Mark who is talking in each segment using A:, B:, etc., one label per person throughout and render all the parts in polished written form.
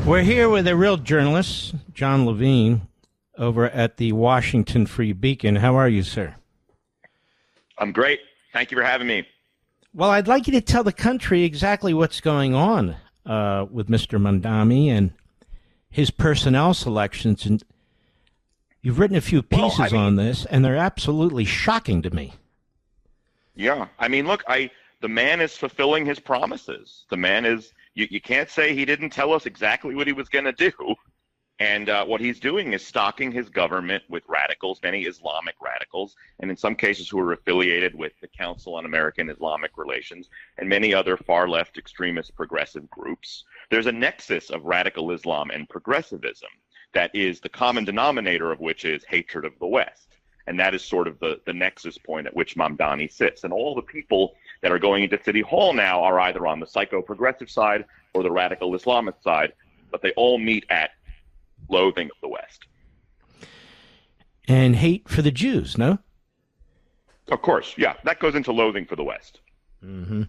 A: We're here with a real journalist, Jon Levine, over at the Washington Free Beacon. How are you, sir?
B: I'm great. Thank you for having me.
A: Well, I'd like you to tell the country exactly what's going on with Mr. Mamdani and his personnel selections. And you've written a few pieces on this, and they're absolutely shocking to me.
B: Yeah. I mean, look, the man is fulfilling his promises. The man is, you can't say he didn't tell us exactly what he was going to do. And what he's doing is stocking his government with radicals, many Islamic radicals, and in some cases who are affiliated with the Council on American Islamic Relations and many other far-left extremist progressive groups. There's a nexus of radical Islam and progressivism that is the common denominator of which is hatred of the West. And that is sort of the nexus point at which Mamdani sits. And all the people that are going into City Hall now are either on the psycho-progressive side or the radical Islamist side, but they all meet at loathing of the West.
A: And hate for the Jews, no?
B: Of course, yeah. That goes into loathing for the West.
A: Mm-hmm.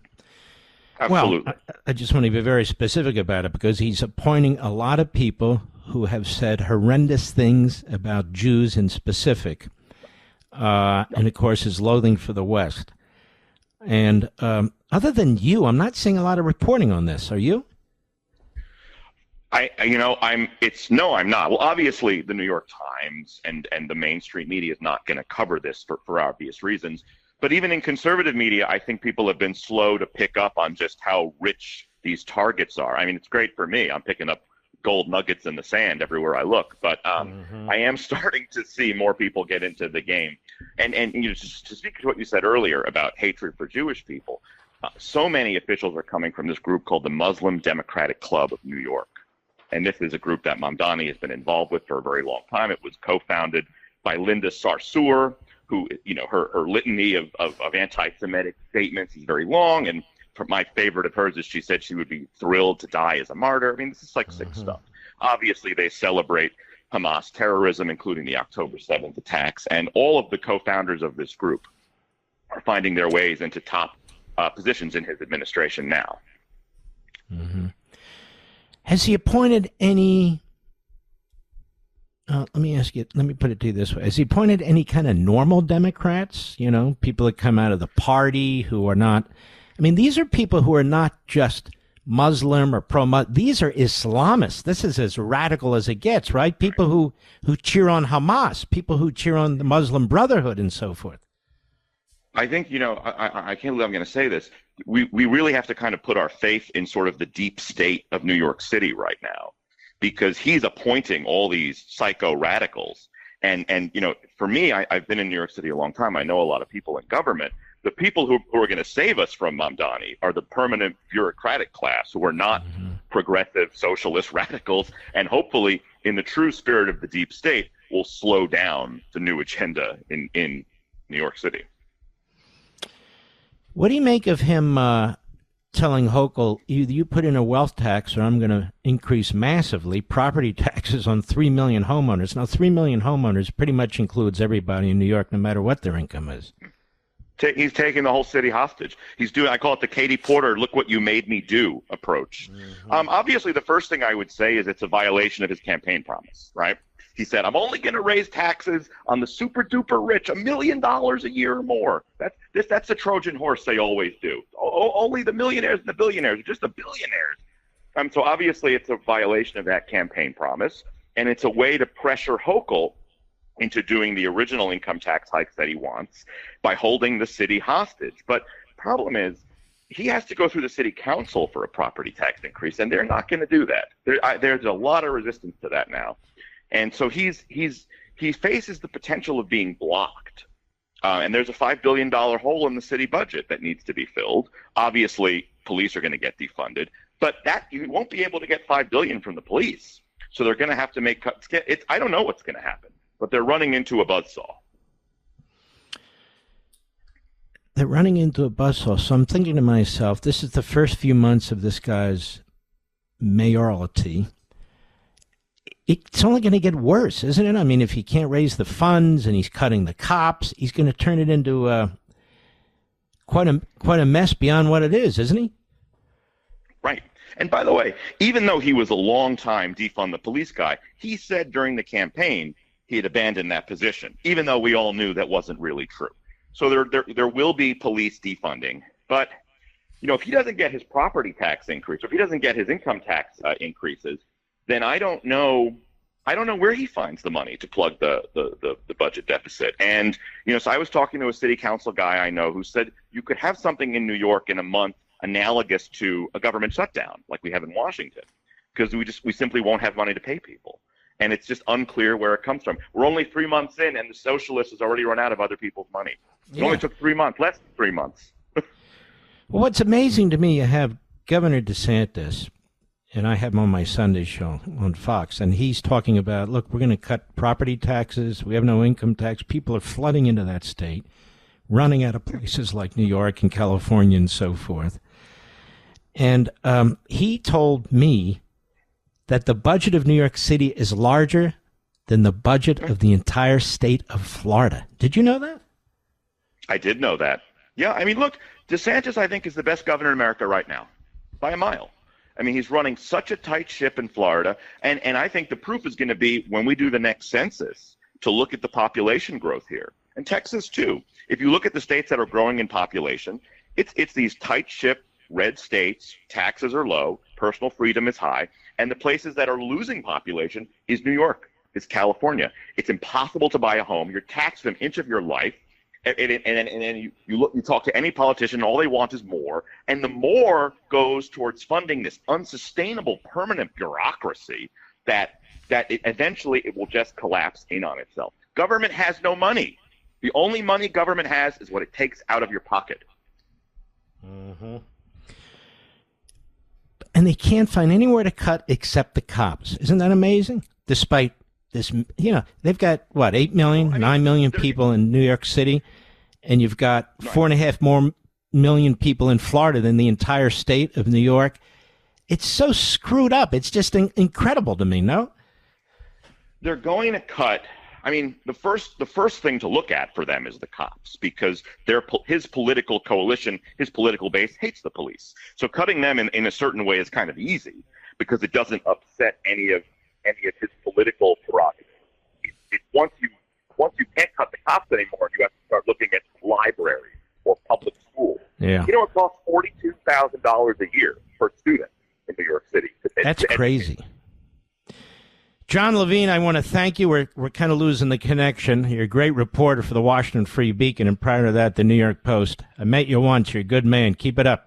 B: Absolutely.
A: Well, I just want to be very specific about it because he's appointing a lot of people who have said horrendous things about Jews in specific. And, of course, his loathing for the West. And other than you, I'm not seeing a lot of reporting on this. Are you?
B: I'm not. Well, obviously, the New York Times and the mainstream media is not going to cover this for obvious reasons. But even in conservative media, I think people have been slow to pick up on just how rich these targets are. I mean, it's great for me. I'm picking up gold nuggets in the sand everywhere I look. But I am starting to see more people get into the game. And just to speak to what you said earlier about hatred for Jewish people, so many officials are coming from this group called the Muslim Democratic Club of New York. And this is a group that Mamdani has been involved with for a very long time. It was co-founded by Linda Sarsour, who, her litany of anti-Semitic statements is very long. And my favorite of hers is she said she would be thrilled to die as a martyr. I mean, this is like sick stuff. Obviously, they celebrate Hamas terrorism, including the October 7th attacks. And all of the co-founders of this group are finding their ways into top positions in his administration now.
A: Mm-hmm. Has he appointed any, let me put it to you this way. Has he appointed any kind of normal Democrats, people that come out of the party who are not, these are people who are not just Muslim or pro-Muslim. These are Islamists. This is as radical as it gets, right? People who cheer on Hamas, people who cheer on the Muslim Brotherhood and so forth.
B: I think, I can't believe I'm going to say this. We really have to kind of put our faith in sort of the deep state of New York City right now, because he's appointing all these psycho radicals. And for me, I've been in New York City a long time. I know a lot of people in government. The people who are going to save us from Mamdani are the permanent bureaucratic class who are not progressive socialist radicals. And hopefully, in the true spirit of the deep state, will slow down the new agenda in New York City.
A: What do you make of him telling Hochul, either you put in a wealth tax or I'm going to increase massively property taxes on 3 million homeowners? Now, 3 million homeowners pretty much includes everybody in New York, no matter what their income is.
B: He's taking the whole city hostage. He's doing, I call it the Katie Porter, look what you made me do approach. Obviously, the first thing I would say is it's a violation of his campaign promise, right? He said, I'm only going to raise taxes on the super duper rich, $1 million a year or more. That's the Trojan horse they always do. Only the millionaires and the billionaires, just the billionaires. So obviously it's a violation of that campaign promise, and it's a way to pressure Hochul into doing the original income tax hikes that he wants by holding the city hostage. But the problem is he has to go through the city council for a property tax increase, and they're not going to do that. There's a lot of resistance to that now. And so he faces the potential of being blocked. And there's a $5 billion hole in the city budget that needs to be filled. Obviously, police are going to get defunded, but you won't be able to get $5 billion from the police. So they're going to have to make cuts. I don't know what's going to happen, but they're running into a buzzsaw.
A: They're running into a buzzsaw. So I'm thinking to myself, this is the first few months of this guy's mayoralty. It's only going to get worse, isn't it? I mean, if he can't raise the funds and he's cutting the cops, he's going to turn it into quite a mess beyond what it is, isn't he?
B: Right. And by the way, even though he was a long-time defund the police guy, he said during the campaign he had abandoned that position, even though we all knew that wasn't really true. So there will be police defunding. But, if he doesn't get his property tax increase, or if he doesn't get his income tax increases, then I don't know where he finds the money to plug the budget deficit. And, so I was talking to a city council guy I know who said you could have something in New York in a month analogous to a government shutdown like we have in Washington, because we simply won't have money to pay people. And it's just unclear where it comes from. We're only 3 months in, and the socialists has already run out of other people's money. It only took 3 months, less than 3 months.
A: Well, what's amazing to me, you have Governor DeSantis, and I have him on my Sunday show on Fox, and he's talking about, look, we're going to cut property taxes. We have no income tax. People are flooding into that state, running out of places like New York and California and so forth. And he told me that the budget of New York City is larger than the budget of the entire state of Florida. Did you know that?
B: I did know that. Yeah, I mean, look, DeSantis, I think, is the best governor in America right now, by a mile. I mean, he's running such a tight ship in Florida, and I think the proof is going to be when we do the next census to look at the population growth here. And Texas, too. If you look at the states that are growing in population, it's these tight ship, red states, taxes are low, personal freedom is high, and the places that are losing population is New York, it's California. It's impossible to buy a home. You're taxed an inch of your life, and then you talk to any politician, all they want is more, and the more goes towards funding this unsustainable permanent bureaucracy that eventually it will just collapse in on itself. Government has no money. The only money government has is what it takes out of your pocket.
A: Mm-hmm. And they can't find anywhere to cut except the cops. Isn't that amazing? Despite this, they've got, 8 million, 9 million people in New York City, and you've got 4.5 more million people in Florida than the entire state of New York. It's so screwed up. It's just incredible to me, no?
B: They're going to cut. I mean, the first thing to look at for them is the cops, because his political coalition, his political base hates the police. So cutting them in a certain way is kind of easy because it doesn't upset any of his political prerogatives. Once you can't cut the cops anymore, you have to start looking at libraries or public schools.
A: Yeah.
B: It costs $42,000 a year per student in New York City.
A: That's crazy. Jon Levine, I want to thank you. We're kind of losing the connection. You're a great reporter for the Washington Free Beacon, and prior to that, the New York Post. I met you once. You're a good man. Keep it up.